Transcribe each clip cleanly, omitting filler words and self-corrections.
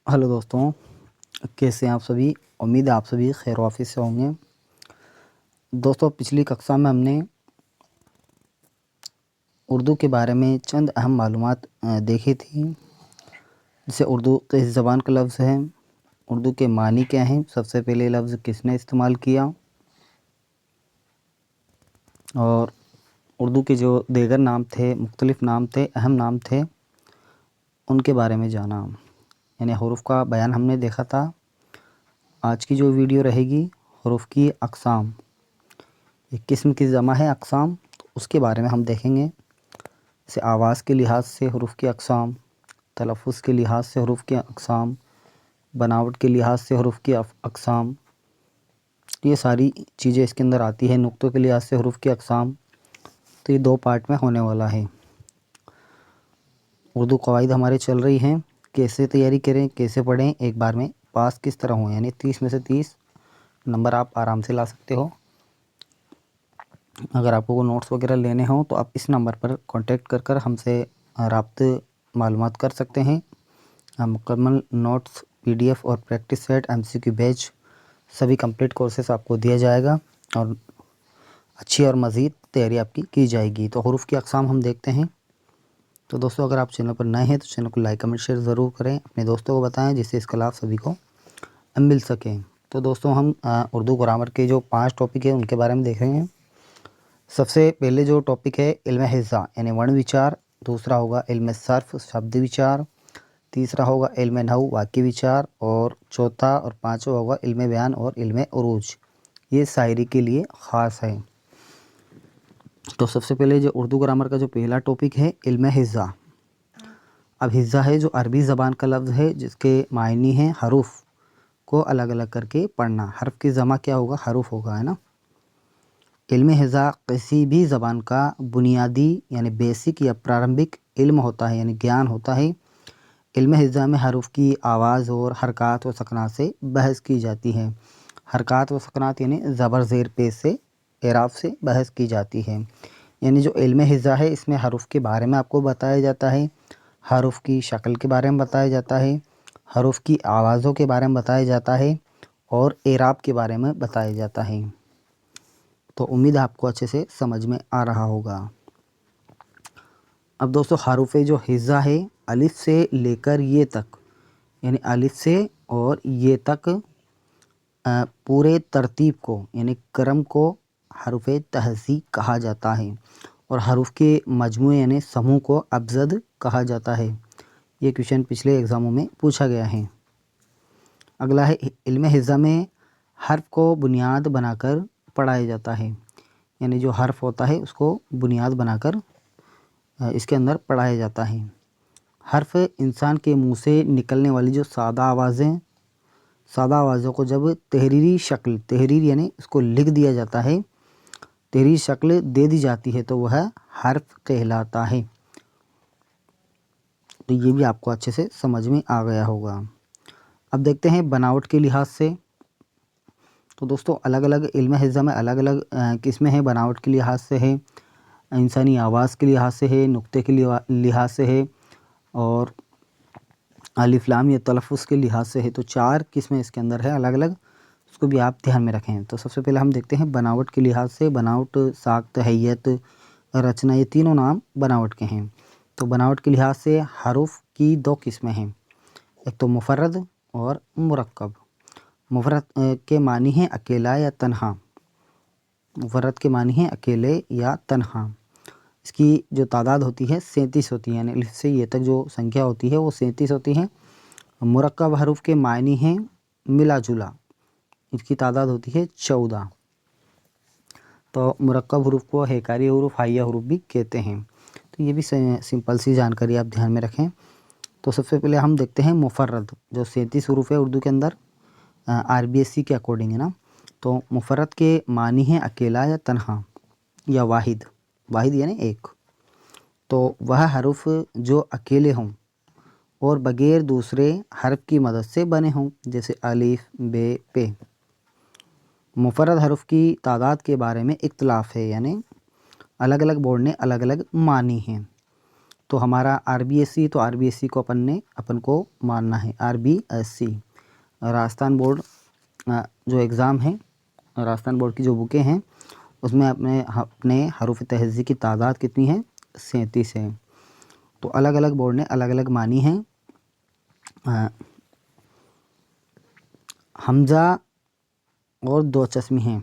Hello दोस्तों, कैसे हैं आप सभी। उम्मीद है आप सभी खैर वाफियत से होंगे। दोस्तों, पिछली कक्षा में हमने उर्दू के बारे में चंद अहम मालूमात देखी थी। जैसे उर्दू किस ज़बान का लफ्ज़ है, उर्दू के मानी क्या हैं, सबसे पहले लफ्ज़ किसने इस्तेमाल किया, और उर्दू के जो दीगर नाम थे, मुख्तलिफ़ नाम थे, अहम नाम थे, उनके बारे में जाना। यानी हरूफ का बयान हमने देखा था। आज की जो वीडियो रहेगी हरूफ की अक़साम, ये किस्म की जमा है अक़साम, तो उसके बारे में हम देखेंगे। जैसे आवाज़ के लिहाज से हरूफ की अक़साम, तलफ़ुज़ के लिहाज से हरूफ की अक़साम, बनावट के लिहाज से हरूफ की अक़साम, ये सारी चीज़ें इसके अंदर आती है। नुक्तों के लिहाज से हरूफ की अक़साम, तो ये 2 पार्ट में होने वाला है। उर्दू कवायद हमारे चल रही हैं, कैसे तैयारी करें, कैसे पढ़ें, एक बार में पास किस तरह हों, यानी 30 में से 30 नंबर आप आराम से ला सकते हो। अगर आपको नोट्स वगैरह लेने हों तो आप इस नंबर पर कांटेक्ट कर हमसे राब्ते मालूमात कर सकते हैं। मुकम्मल नोट्स, पीडीएफ और प्रैक्टिस सेट, एमसीक्यू बैच सभी कंप्लीट कोर्सेस आपको दिया जाएगा और अच्छी और मज़ीद तैयारी आपकी की जाएगी। तो हरूफ की अक़साम हम देखते हैं। तो दोस्तों, अगर आप चैनल पर नए हैं तो चैनल को लाइक कमेंट शेयर ज़रूर करें, अपने दोस्तों को बताएं जिससे इसका लाभ सभी को मिल सके। तो दोस्तों, हम उर्दू ग्रामर के जो 5 टॉपिक हैं उनके बारे में देखेंगे। सबसे पहले जो टॉपिक है इल्म हिज़्ज़ा यानी वर्ण विचार, दूसरा होगा इल्म सर्फ़ शब्द विचार, तीसरा होगा इल्म नहव वाक्य विचार, और चौथा और पांचवा होगा इल्म बयान और इल्म उरूज, ये शायरी के लिए ख़ास है। तो सबसे पहले जो उर्दू ग्रामर का जो पहला टॉपिक है इल्म हिज़्ज़ा। अब हिज़्ज़ा है जो अरबी ज़बान का लफ्ज़ है जिसके मायनी हैं हरूफ को अलग अलग करके पढ़ना। हर्फ की जमा क्या होगा, हरूफ होगा, है ना। इल्म हिज़्ज़ा किसी भी ज़बान का बुनियादी यानी बेसिक या प्रारंभिक इल्म होता है, यानी ज्ञान होता है। इल्म हिज़्ज़ा में हरूफ की आवाज़ और हरकत व सकनात से बहस की जाती है। हरकत व सकनात यानी ज़बर ज़ेर पेश से एराब से बहस की जाती है। यानी जो इल्म हिज़्ज़ा है इसमें हरूफ के बारे में आपको बताया जाता है, हरूफ की शक्ल के बारे में बताया जाता है, हरूफ की आवाज़ों के बारे में बताया जाता है और एराब के बारे में बताया जाता है। तो उम्मीद है आपको अच्छे से समझ में आ रहा होगा। अब दोस्तों, हरूफ जो हिज़्ज़ा है अलिफ से लेकर ये तक, यानी अलिफ से और ये तक पूरे तरतीब को यानी क्रम को हरूफ तहज़ी कहा जाता है, और हरूफ के मजमूए यानी समूह को अबजद कहा जाता है। ये क्वेश्चन पिछले एग्ज़ामों में पूछा गया है। अगला है इल्म हिज़्ज़ा में हर्फ को बुनियाद बनाकर पढ़ाया जाता है, यानी जो हर्फ होता है उसको बुनियाद बनाकर इसके अंदर पढ़ाया जाता है। हर्फ इंसान के मुंह से निकलने वाली जो सादा आवाज़ों को जब तहरीरी शक्ल, तहरीर यानी इसको लिख दिया जाता है, तहरीरी शक्ल दे दी जाती है तो वह हर्फ कहलाता है। तो ये भी आपको अच्छे से समझ में आ गया होगा। अब देखते हैं बनावट के लिहाज से। तो दोस्तों, अलग अलग इल्म हिज़्ज़ा में अलग अलग किस्में हैं। बनावट के लिहाज से है, इंसानी आवाज़ के लिहाज से है, नुक्ते के लिहाज से है, और अलिफ लाम या तलफ़ुज़ के लिहाज से है। तो 4 किस्में इसके अंदर है अलग अलग, उसको भी आप ध्यान में रखें। तो सबसे पहले हम देखते हैं बनावट के लिहाज से। बनावट, साख्त, हैयत, रचना, ये तीनों नाम बनावट के हैं। तो बनावट के लिहाज से हरूफ की 2 किस्में हैं, एक तो मुफ़र्रद और मुरक्कब। मुफ़र्रद के मानी हैं अकेला या तन्हा। मुफ़र्रद के मानी हैं अकेले या तन्हा। इसकी जो तादाद होती है 37 होती है, यानी अलिफ से ये तक जो संख्या होती है वो 37 होती है। मुरक्कब हरूफ के मायने हैं मिला जुला, इसकी तादाद होती है 14। तो मुरक्कब हरूफ को हेकारी हरूफ, हाइया हरूफ भी कहते हैं। तो ये भी सिंपल सी जानकारी आप ध्यान में रखें। तो सबसे पहले हम देखते हैं मुफ़र्रद, जो 37 हरूफ है उर्दू के अंदर आरबीएससी के अकॉर्डिंग, है ना। तो मुफ़र्रद के मानी हैं अकेला या तन्हा या वाहिद, वाहिद यानी एक। तो वह हरूफ जो अकेले हों और बगैर दूसरे हर्फ की मदद से बने हों, जैसे अलिफ, बे, पे। मुफ़र्रद हर्फ की तादाद के बारे में इख्तिलाफ़ है, यानी अलग अलग बोर्ड ने अलग अलग मानी हैं। तो हमारा RBSC, तो RBSC को अपन को मानना है, RBSC। राजस्थान बोर्ड जो एग्ज़ाम है, राजस्थान बोर्ड की जो बुकें हैं उसमें अपने हरूफ तहज़ी की तादाद कितनी है? 37 है। तो अलग अलग बोर्ड ने अलग अलग मानी है। हमज़ा और दो चश्मी हैं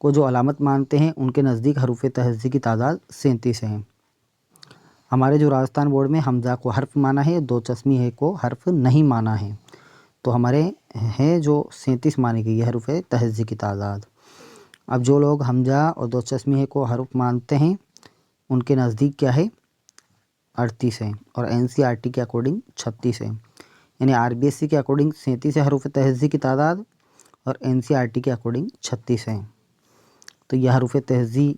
को जो अलामत मानते हैं उनके नज़दीक हरूफ तहज़ी की तादाद 37 है। हमारे जो राजस्थान बोर्ड में हमज़ा को हर्फ माना है, दो चश्मी है को हर्फ नहीं माना है। तो हमारे हैं जो 37 मानी गई है हरूफ तहज़ी की तादाद। अब जो लोग हमज़ा और दो चश्मी है को हर्फ मानते हैं उनके नज़दीक क्या है? 38 है, और NCERT के अकॉर्डिंग 36 है। यानी RBSC के अकॉर्डिंग 37 है हरूफ तहज़ी की तादाद, और NCERT के अकॉर्डिंग 36 है। तो यह हरूफ तहज़ी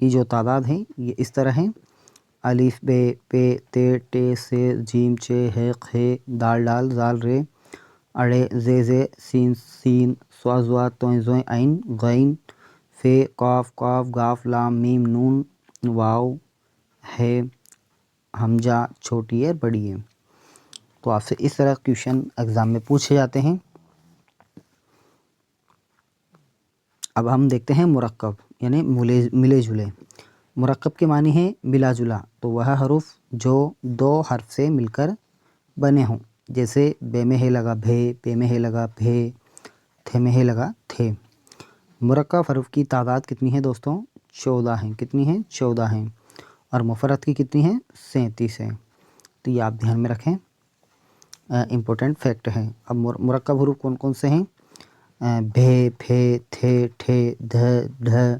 की जो तादाद है ये इस तरह है: अलिफ बे पे ते टे से जीम चे है खे दाल डाल जाल रे अड़े जे सीन सीन स्वा ज़्वा तोय ज़ोय ऐन गैन फे काफ काफ गाफ लाम मीम नून वाव है हमजा छोटी है बड़ी है। तो आपसे इस तरह क्वेश्चन एग्ज़ाम में पूछे जाते हैं। अब हम देखते हैं मुरक्कब यानी मिले जुले। मुरक्कब के मानी है मिला जुला, तो वह हरूफ जो दो हर्फ से मिलकर बने हों, जैसे बे में है लगा भे, पे में है लगा भे, थे में है लगा थे। मुरक्कब हरूफ की तादाद कितनी है दोस्तों? 14 है। कितनी है? 14 है। और मुफरद की कितनी है? 37 है। तो ये आप ध्यान में रखें, इम्पोर्टेंट फैक्ट है। अब मुरक्कब हरूफ कौन कौन से हैं? भे, फे, थे, ठे, ध, ढ,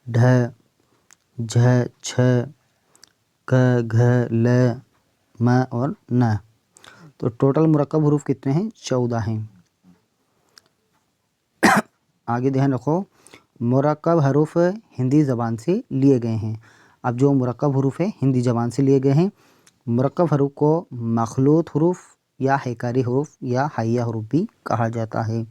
ढ, झ, छ, क, घ, ल, म और न। तो टोटल मुरक्कब हरूफ कितने हैं? 14 हैं। आगे ध्यान रखो, मुरक्कब हरूफ हिंदी ज़बान से लिए गए हैं। अब जो मुरक्कब हरूफ है हिंदी ज़बान से लिए गए हैं। मुरक्कब हरूफ को मखलूत हरूफ या हैकारी हरूफ या हाइया हरूफ भी कहा जाता है।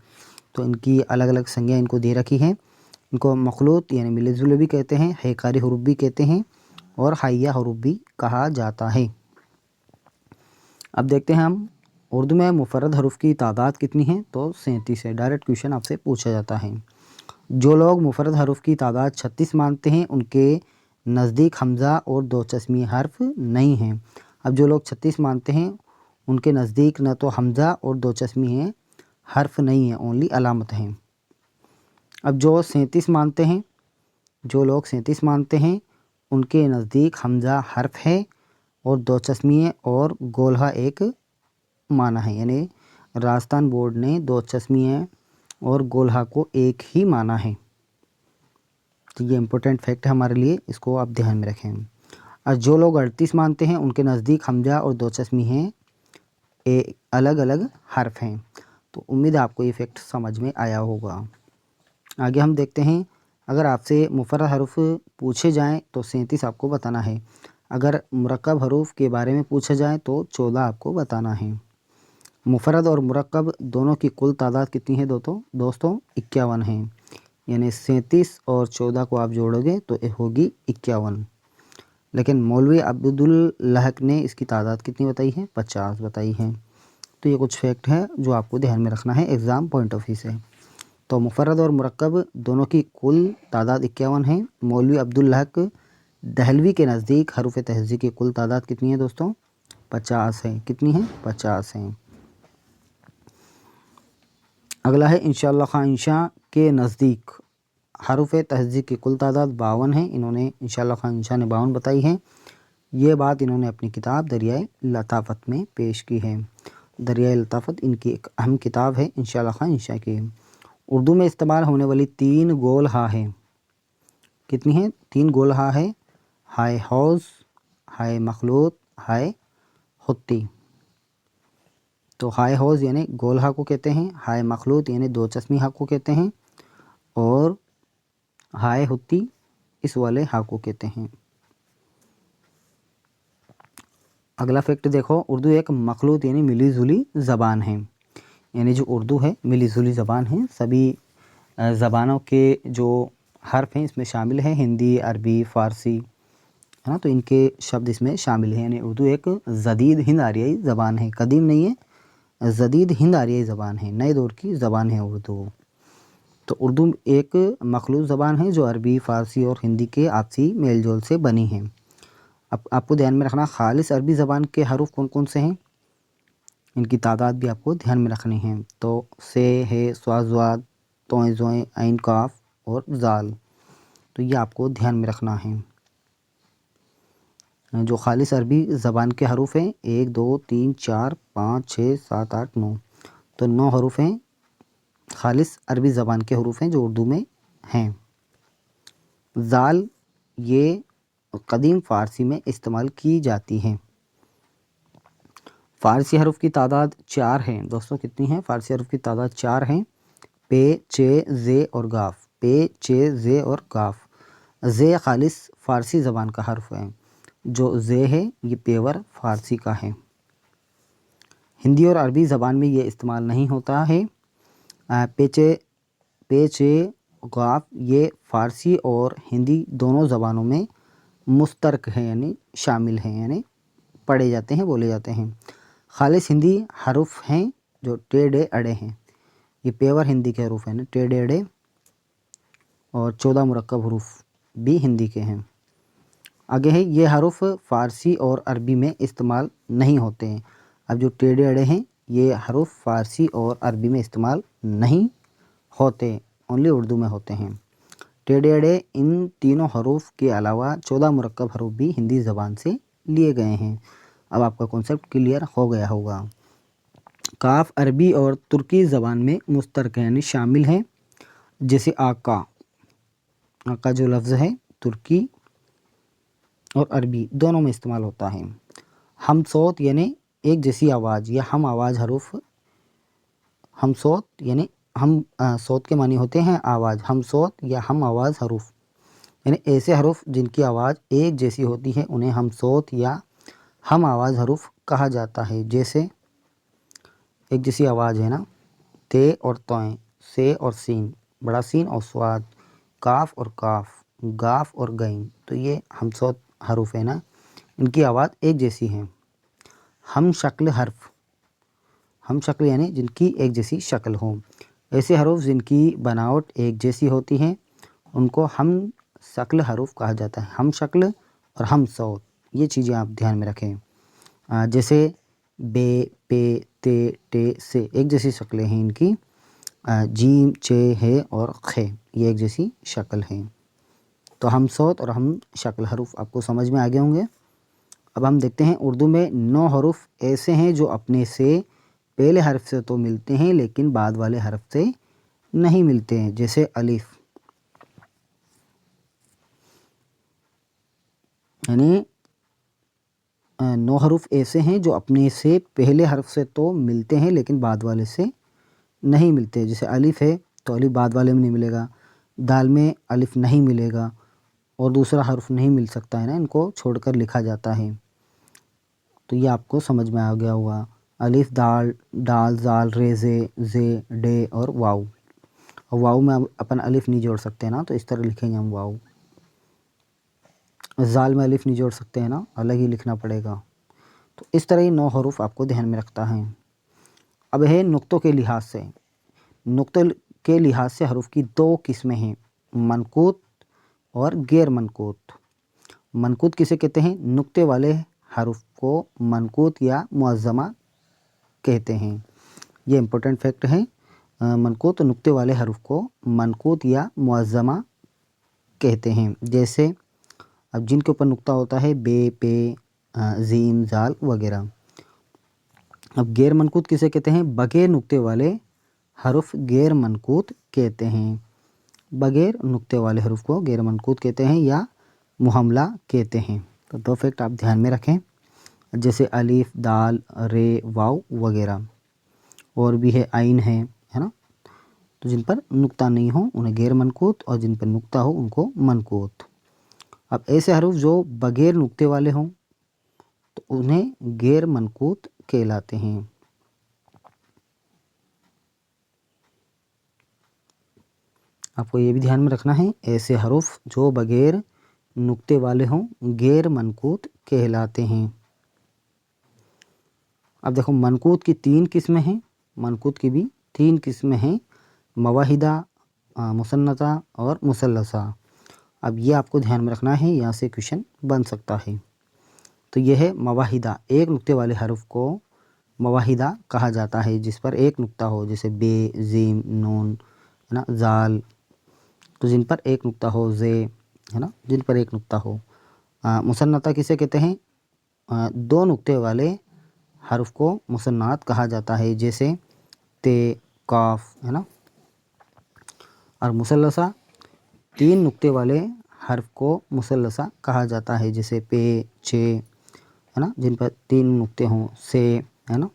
तो इनकी अलग अलग संज्ञा इनको दे रखी है। इनको मखलूत यानी मिले जुले भी कहते हैं, हैकारी हरूफ भी कहते हैं, और हाइया हरूफ भी कहा जाता है। अब देखते हैं हम उर्दू में मुफर्रद हरूफ की तादाद कितनी है? तो 37 है। डायरेक्ट क्वेश्चन आपसे पूछा जाता है। जो लोग मुफर्रद हरूफ की तादाद 36 मानते हैं उनके नज़दीक हमज़ा और दो चश्मी हर्फ नहीं हैं। अब जो लोग 36 मानते हैं उनके नज़दीक न तो हमज़ा और दो चश्मी है हर्फ नहीं है, ओनली अलामत हैं। अब जो 37 मानते हैं, जो लोग 37 मानते हैं उनके नज़दीक हमज़ा हर्फ है और दो चश्मी है और गोलहा एक माना है। यानी राजस्थान बोर्ड ने दो चश्मी है और गोलहा को एक ही माना है। तो ये इम्पोर्टेंट फैक्ट है हमारे लिए, इसको आप ध्यान में रखें। और जो लोग 38 मानते हैं उनके नज़दीक हमज़ा और दो चश्मी हैं अलग अलग हर्फ हैं। तो उम्मीद है आपको ये फैक्ट समझ में आया होगा। आगे हम देखते हैं, अगर आपसे मुफर्रद हरूफ पूछे जाएं तो 37 आपको बताना है। अगर मुरक्कब हरूफ के बारे में पूछा जाए तो 14 आपको बताना है। मुफर्रद और मुरक्कब दोनों की कुल तादाद कितनी है दोस्तों? 51 है। यानी 37 और 14 को आप जोड़ोगे तो ये होगी 51। लेकिन मौलवी अब्दुल लहक ने इसकी तादाद कितनी बताई है? 50 बताई है। तो ये कुछ फैक्ट है जो आपको ध्यान में रखना है एग्ज़ाम पॉइंट ऑफ व्यू से। तो मुफर्रद और मुरक्कब दोनों की कुल तादाद 51 है। मौलवी अब्दुल लहक दहलवी के नज़दीक हरूफ तहज़ी की कुल तादाद कितनी है दोस्तों? 50 है। कितनी है? 50 है। अगला है इंशाअल्लाह खां इंशा के नज़दीक हरूफ तहज़ी की कुल तादाद 52 है। इन्होंने इंशाअल्लाह खां इंशा ने 52 बताई है। ये बात इन्होंने अपनी किताब दरियाए लताफ़त में पेश की है। दरियाए लताफ़त इनकी एक अहम किताब है इंशाअल्लाह खां इंशा की। उर्दू में इस्तेमाल होने वाली 3 गोल हा है। कितनी है? 3 गोल हा है। हाय हौज़, हाय मखलूत, हाय हुत्ती। तो हाय हौज़ यानी गोल हा को कहते हैं, हाय मखलूत यानी दो चश्मी हा को कहते हैं, और हाय हुत्ती इस वाले हा को कहते हैं। अगला फैक्ट देखो, उर्दू एक मखलूत यानी मिली जुली ज़बान है। यानी जो उर्दू है मिली जुली ज़बान है। सभी ज़बानों के जो हर्फ हैं इसमें शामिल हैं, हिंदी, अरबी, फ़ारसी है ना, तो इनके शब्द इसमें शामिल हैं। यानी उर्दू एक जदीद हिंद आरियाई ज़बान है, कदीम नहीं है, जदीद हिंद आरियाई ज़बान है, नए दौर की ज़बान है उर्दू। तो उर्दू एक मखलूत ज़बान है जो अरबी, फ़ारसी और हिंदी के आपसी मेल जोल से बनी है। अब आपको ध्यान में रखना, खालिस अरबी ज़बान के हरूफ कौन कौन से हैं, इनकी तादाद भी आपको ध्यान में रखनी है। तो से, है, स्वाद, ज़्वाद, तोय, ज़ोय, ऐन, काफ और ज़ाल, तो ये आपको ध्यान में रखना है। जो खालिस अरबी ज़बान के हरूफ हैं 1 2 3 4 5 6 7 8 9, तो 9 हरूफ हैं खालिस अरबी ज़बान के हरूफ हैं जो उर्दू में हैं। ज़ाल ये कदीम फ़ारसी में इस्तेमाल की जाती हैं। फ़ारसी हरूफ की तादाद 4 हैं दोस्तों, कितनी हैं, फ़ारसी हरूफ की तादाद 4 हैं, पे, चे, ज़े और गाफ। पे, चे, ज़े और गाफ। ज़े खालिस फ़ारसी ज़बान का हर्फ है, जो ज़े है ये पेवर फ़ारसी का है। हिंदी और अरबी ज़बान में ये इस्तेमाल नहीं होता है। पेचे, पेचे, गाफ ये फ़ारसी और हिंदी दोनों ज़बानों में मुश्तरक हैं, यानी शामिल हैं, यानी पढ़े जाते हैं, बोले जाते हैं। खालिस हिंदी हरूफ हैं जो टेढ़े अड़े हैं, ये पेवर हिंदी के हरूफ हैं ना, टेढ़े अड़े, और 14 मुरक्कब हरूफ भी हिंदी के हैं। आगे है, ये हरूफ फ़ारसी और अरबी में इस्तेमाल नहीं होते हैं। अब जो टेढ़े अड़े हैं ये हरूफ फ़ारसी और अरबी में इस्तेमाल नहीं होते, ओनली उर्दू में होते हैं। टेढ़े अड़े इन तीनों हरूफ के अलावा 14 मुरक्कब हरूफ भी हिंदी ज़बान से लिए गए हैं। अब आपका कॉन्सेप्ट क्लियर हो गया होगा। काफ अरबी और तुर्की ज़बान में मुश्तरक है, यानी शामिल है, जैसे आका, आका जो लफ्ज़ है तुर्की और अरबी दोनों में इस्तेमाल होता है। हम सौत यानी एक जैसी आवाज़ या हम आवाज़ हरूफ, हम सौत यानी हम सौत के मानी होते हैं आवाज़, हम सौत या हम आवाज़ हरूफ, यानी ऐसे हरूफ जिनकी आवाज़ एक जैसी होती है उन्हें हम सौत या हम आवाज़ हरूफ कहा जाता है। जैसे एक जैसी आवाज़ है ना, ते और तोय, से और सीन, बड़ा सीन और स्वाद, काफ और काफ, गाफ और गैन, तो ये हम सौत हरूफ है ना, इनकी आवाज़ एक जैसी है। हम शक्ल हर्फ, हम शक्ल यानी जिनकी एक जैसी शक्ल हो, ऐसे हरूफ जिनकी बनावट एक जैसी होती है उनको हम शक्ल हरूफ कहा जाता है। हम शक्ल और हम सौत, ये चीज़ें आप ध्यान में रखें। जैसे बे, पे, ते, टे, से एक जैसी शक्लें हैं इनकी, जीम, चे, है और खे ये एक जैसी शक्ल हैं। तो हम सौत और हम शक्ल हरूफ आपको समझ में आ गए होंगे। अब हम देखते हैं उर्दू में 9 हरूफ ऐसे हैं जो अपने से पहले हर्फ से तो मिलते हैं लेकिन बाद वाले हर्फ से नहीं मिलते हैं। जैसे अलिफ, यानी 9 हरूफ ऐसे हैं जो अपने से पहले हर्फ से तो मिलते हैं लेकिन बाद वाले से नहीं मिलते। जैसे अलिफ है तो अलिफ बाद वाले में नहीं मिलेगा, दाल में अलिफ नहीं मिलेगा और दूसरा हर्फ नहीं मिल सकता है ना, इनको छोड़कर लिखा जाता है। तो ये आपको समझ में आ गया होगा। अलिफ, दाल, दाल, जाल, रे, जे, डे और वाव। और वाव में अपन अलिफ नहीं जोड़ सकते ना, तो इस तरह लिखेंगे हम वाव। जाल में अलिफ नहीं जोड़ सकते हैं ना, अलग ही लिखना पड़ेगा। तो इस तरह ये 9 हरूफ आपको ध्यान में रखता है। अब है नुक्तों के लिहाज से, नुक्तों के लिहाज से हरूफ की 2 किस्में हैं, मनकूत और गैर मनकूत। मनकूत किसे कहते हैं, नुक्ते वाले हरूफ को मनकूत या मुअज़्ज़मा कहते हैं। ये इम्पोर्टेंट फैक्ट है। मनकूत नुक्ते वाले हरूफ को मनकूत या मुअज़्ज़मा कहते हैं। जैसे अब जिनके ऊपर नुक्ता होता है बे, पे, जीम, जाल वगैरह। अब गैर मनकूत किसे कहते हैं, बगैर नुक्ते वाले हरुफ गैर मनकूत कहते हैं। बगैर नुक्ते वाले हरूफ को गैर मनकूत कहते हैं या मुहमला कहते हैं। तो 2 फैक्ट आप ध्यान में रखें, जैसे अलिफ, दाल, रे, वाव वगैरह। और भी है आइन है ना, तो जिन पर नुक्ता नहीं हो उन्हें गैर मनकूत और जिन पर नुक्ता हो उनको मनकूत। अब ऐसे हरूफ जो बगैर नुक्ते वाले हों तो उन्हें गैर मनकूत कहलाते हैं। आपको ये भी ध्यान में रखना है, ऐसे हरूफ जो बगैर नुक्ते वाले हों गैर मनकूत कहलाते हैं। अब देखो मनकूत की 3 किस्में हैं, मनकूत की भी 3 किस्में हैं, मवाहिदा, मुसन्नता और मुसल्लसा। अब ये आपको ध्यान में रखना है, यहाँ से क्वेश्चन बन सकता है। तो ये है मवाहिदा, एक नुक्ते वाले हर्फ को मवाहिदा कहा जाता है जिस पर एक नुक्ता हो, जैसे बे, जीम, नून, है ना, जाल, तो जिन पर एक नुक्ता हो, जे, है ना, जिन पर एक नुक्ता हो। मुसन्नता किसे कहते हैं? 2 नुक्ते वाले हर्फ को मुसन्नात कहा जाता है, जैसे ते, काफ, है ना। और मुसल्लसा 3 नुक्ते वाले हर्फ को मुसल्लसा कहा जाता है, जैसे पे, छे, है ना, जिन पर 3 नुक्ते हों, से, है ना।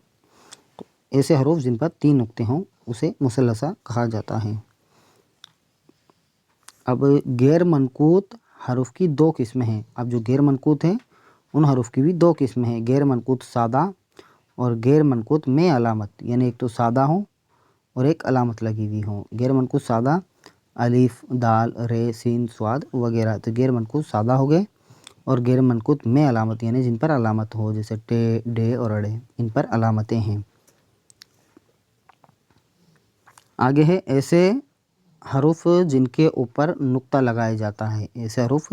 तो ऐसे हरूफ जिन पर 3 नुक्ते हों उसे मुसल्लसा कहा जाता है। अब गैर मनकूत हरूफ की 2 किस्में हैं। अब जो गैर मनकूत हैं उन हरूफ की भी 2 किस्में हैं, गैर मनकूत सादा और गैर मनकूत में अलामत, यानी एक तो सादा हो और एक अलामत लगी हुई हो। गैर मनकूत सादा अलिफ, दाल, रे, सीन, स्वाद वगैरह, तो गैर मनकूत सादा हो गए। और गैर मनकूत में अलामत यानी जिन पर अलामत हो, जैसे टे, डे और अड़े, इन पर अलामतें हैं। आगे है ऐसे हरूफ जिनके ऊपर नुक्ता लगाया जाता है। ऐसे हरूफ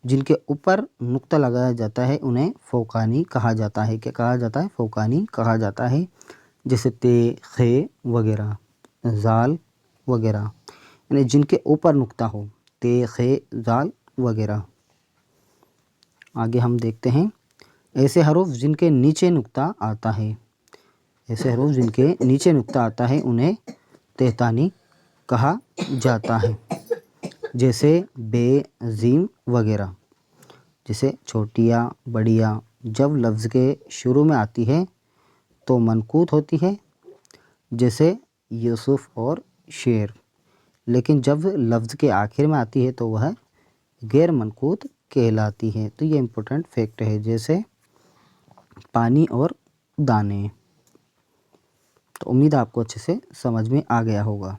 जिनके ऊपर नुक्ता लगाया जाता है उन्हें फ़ौक़ानी कहा जाता है। क्या कहा जाता है? फ़ौक़ानी कहा जाता है, जैसे ते, खे वगैरह, जाल वगैरह, यानी जिनके ऊपर नुक्ता हो, ते, खे, जाल वगैरह। आगे हम देखते हैं ऐसे हरूफ जिनके नीचे नुक्ता आता है। ऐसे हरूफ जिनके नीचे नुक्ता आता है उन्हें तेहतानी कहा जाता है, जैसे बे, जीम वगैरह। जैसे छोटिया, बड़िया जब लफ्ज़ के शुरू में आती है तो मनकूत होती है, जैसे यूसुफ और शेर, लेकिन जब लफ्ज़ के आखिर में आती है तो वह गैर मनकूत कहलाती है। तो ये इम्पोर्टेंट फैक्ट है, जैसे पानी और दाने। तो उम्मीद आपको अच्छे से समझ में आ गया होगा।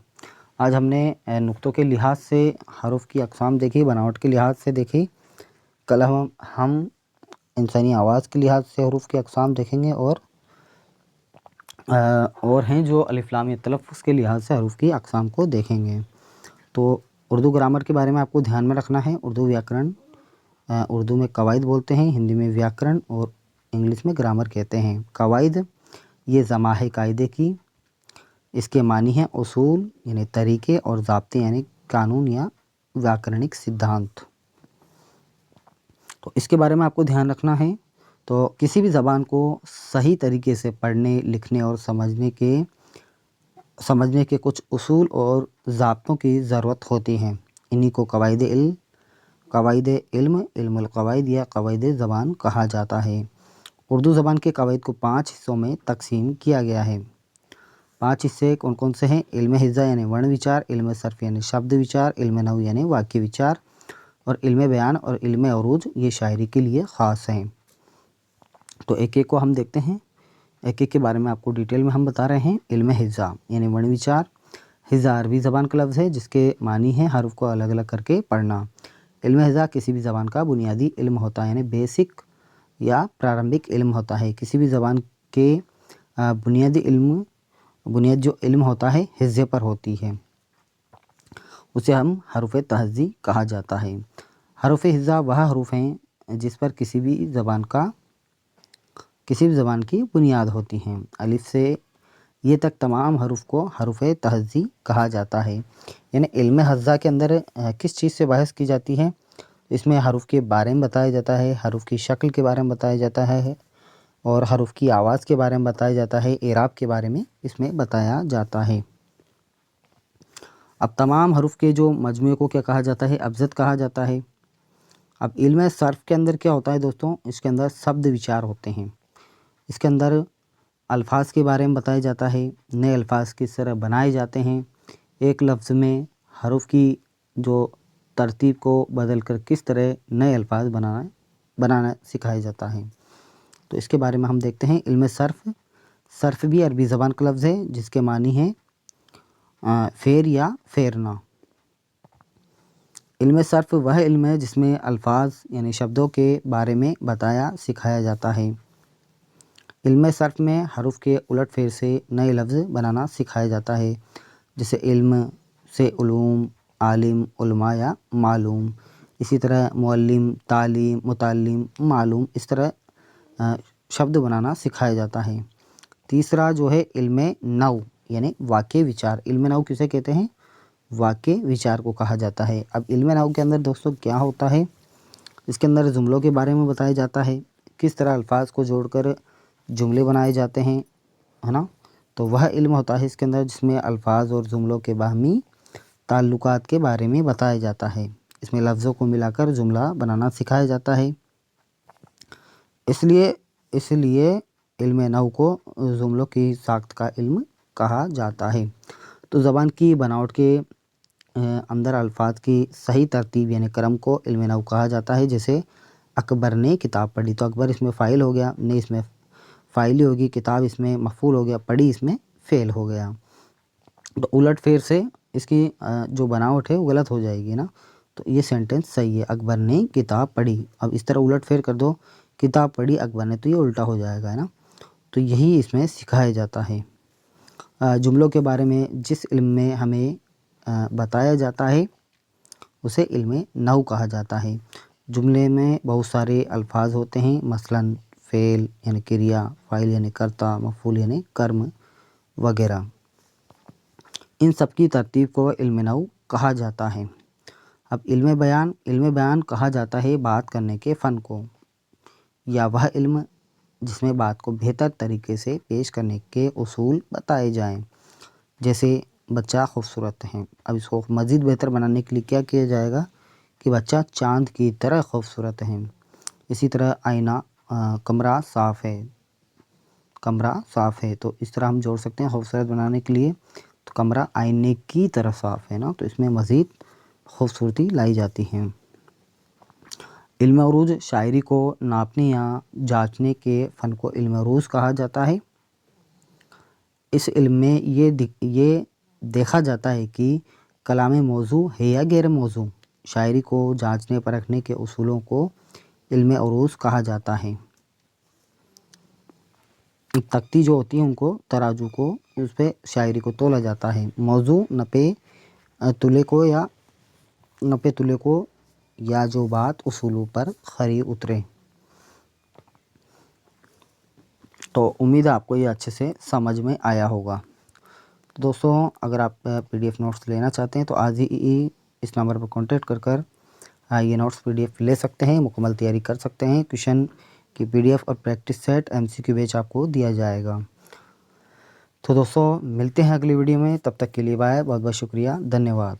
आज हमने नुक्तों के लिहाज से हरूफ की अक़साम देखी, बनावट के लिहाज से देखी। कल हम इंसानी आवाज़ के लिहाज से हरूफ की अक़साम देखेंगे और हैं जो अलिफ लाम या तलफ़्फ़ुज़ के लिहाज से हरूफ की अक़साम को देखेंगे। तो उर्दू ग्रामर के बारे में आपको ध्यान में रखना है। उर्दू व्याकरण, उर्दू में कवायद बोलते हैं, हिंदी में व्याकरण और इंग्लिश में ग्रामर कहते हैं। कवायद ये जमा है कायदे की, इसके मानी हैं उसूल यानी तरीके, और ज़ाब्ते यानी कानून या व्याकरणिक सिद्धांत। तो इसके बारे में आपको ध्यान रखना है। तो किसी भी ज़बान को सही तरीके से पढ़ने, लिखने और समझने के कुछ उसूल और ज़ाब्तों की ज़रूरत होती है। इन्हीं को कवायद इल्म, इल्मुल कवायद या कवायद ज़बान कहा जाता है। उर्दू ज़बान के कवायद को 5 हिस्सों में तकसीम किया गया है। 5 हिस्से कौन कौन से हैं? इल्म हिज़्ज़ा यानी वर्ण विचार, इल्म सर्फ़ यानी शब्द विचार, इल्म नहू यानी वाक्य विचार, और इल्म बयान और इल्म अरूज ये शायरी के लिए ख़ास हैं। तो एक एक को हम देखते हैं, एक एक के बारे में आपको डिटेल में हम बता रहे हैं। इल्म हिज़्ज़ा यानी वर्ण विचार। हिज़्ज़ा अरबी ज़बान का लफ्ज़ है जिसके मानी है हर्फ को अलग अलग करके पढ़ना। इल्म हिज़्ज़ा किसी भी ज़बान का बुनियादी इल्म होता है, यानी बेसिक या प्रारंभिक इल्म होता है। किसी भी ज़बान के बुनियाद जो इल्म होता है हिज़्ज़े पर होती है, उसे हम हरूफ़ तहज़्ज़ी कहा जाता है। हरूफ़ हिज़्ज़ा वह हरूफ हैं जिस पर किसी भी ज़बान की बुनियाद होती हैं। अलिफ से ये तक तमाम हरूफ को हरूफ़ तहज़्ज़ी कहा जाता है। यानी इल्म हिज़्ज़ा के अंदर किस चीज़ से बहस की जाती है? इसमें हरूफ के बारे में बताया जाता है, हरूफ की शक्ल के बारे में बताया जाता है, और हरूफ की आवाज़ के बारे में बताया जाता है, एराब के बारे में इसमें बताया जाता है। अब तमाम हरूफ के जो मजमूए को क्या कहा जाता है? अबजद कहा जाता है। अब इल्म सर्फ़ के अंदर क्या होता है दोस्तों? इसके अंदर शब्द विचार होते हैं। इसके अंदर अल्फाज के बारे में बताया जाता है, नए अल्फाज किस तरह बनाए जाते हैं, एक लफ्ज़ में हरूफ की जो तरतीब को बदल कर किस तरह नए अल्फाज बनाना सिखाया जाता है। तो इसके बारे में हम देखते हैं। इल्म सर्फ़ भी अरबी ज़बान का लफ्ज़ है जिसके मानी है फेर या फेरना। علم صرف وہ علم ہے جس میں الفاظ یعنی شبدوں کے بارے میں بتایا سکھایا جاتا ہے۔ علم صرف میں حروف کے الٹ پھیر سے نئے لفظ بنانا سکھایا جاتا ہے، جیسے علم سے علوم، عالم، علماء یا معلوم۔ اسی طرح معلم، تعلیم، متعلم، معلوم، اس طرح شبد بنانا سکھایا جاتا ہے۔ تیسرا جو ہے علم نو یعنی واقع وچار۔ علم نو کسے کہتے ہیں؟ واقع وچار کو کہا جاتا ہے۔ اب علم نو کے اندر دوستوں کیا ہوتا ہے؟ اس کے اندر جملوں کے بارے میں بتایا جاتا ہے، کس طرح الفاظ کو جوڑ کر جملے بنائے جاتے ہیں، ہے نا؟ تو وہ علم ہوتا ہے اس کے اندر جس میں الفاظ اور جملوں کے باہمی تعلقات کے بارے میں بتایا جاتا ہے۔ اس میں لفظوں کو ملا کر جملہ بنانا سکھایا جاتا ہے۔ اس لیے علم نحو کو جملوں کی ساخت کا علم کہا جاتا ہے۔ تو زبان کی بناوٹ کے اندر الفاظ کی صحیح ترتیب یعنی کرم کو علم نحو کہا جاتا ہے۔ جیسے اکبر نے کتاب پڑھی، تو اکبر اس میں فاعل ہو گیا، نے اس میں فاعل ہی ہوگی، کتاب اس میں مفعول ہو گیا، پڑھی اس میں فعل ہو گیا۔ تو الٹ پھیر سے اس کی جو بناوٹ ہے وہ غلط ہو جائے گی نا، تو یہ سینٹنس صحیح ہے، اکبر نے کتاب پڑھی۔ اب اس طرح الٹ پھیر کر دو، کتاب پڑھی اکبر نے، تو یہ الٹا ہو جائے گا، ہے نا؟ تو یہی اس میں سکھایا جاتا ہے۔ جملوں کے بارے میں جس علم میں ہمیں بتایا جاتا ہے اسے علم نحو کہا جاتا ہے۔ جملے میں بہت سارے الفاظ ہوتے ہیں، مثلاً فعل یعنی کریا، فاعل یعنی کرتا، مفعول یعنی کرم وغیرہ۔ ان سب کی ترتیب کو علم نحو کہا جاتا ہے۔ اب علم بیان کہا جاتا ہے بات کرنے کے فن کو، یا وہ علم جس میں بات کو بہتر طریقے سے پیش کرنے کے اصول بتائے جائیں۔ جیسے بچہ خوبصورت ہے، اب اس کو مزید بہتر بنانے کے لیے کیا کیا جائے گا کہ بچہ چاند کی طرح خوبصورت ہے۔ اسی طرح آئینہ، کمرہ صاف ہے، تو اس طرح ہم جوڑ سکتے ہیں خوبصورت بنانے کے لیے، تو کمرہ آئینے کی طرح صاف ہے نا، تو اس میں مزید خوبصورتی لائی جاتی ہے۔ علم عروض شاعری کو ناپنے یا جانچنے کے فن کو علم عروض کہا جاتا ہے۔ اس علم میں یہ دیکھا جاتا ہے کہ کلام موضوع ہے یا غیر موضوع۔ شاعری کو جانچنے پرکھنے کے اصولوں کو علم عروض کہا جاتا ہے۔ تختی جو ہوتی ہے ان کو، ترازو کو، اس پہ شاعری کو تولا جاتا ہے۔ موضوع نپے تلے کو یا جو بات اصولوں پر کھری اترے۔ تو امید ہے آپ کو یہ اچھے سے سمجھ میں آیا ہوگا۔ دوستوں اگر آپ پی ڈی ایف نوٹس لینا چاہتے ہیں تو آج ہی اس نمبر پر کانٹیکٹ کر یہ نوٹس پی ڈی ایف لے سکتے ہیں، مکمل تیاری کر سکتے ہیں۔ کویشچن کی پی ڈی ایف اور پریکٹس سیٹ MCQ بیچ آپ کو دیا جائے گا۔ تو دوستوں ملتے ہیں اگلی ویڈیو میں، تب تک کے لیے بائے، بہت بہت شکریہ، دھنیہ واد۔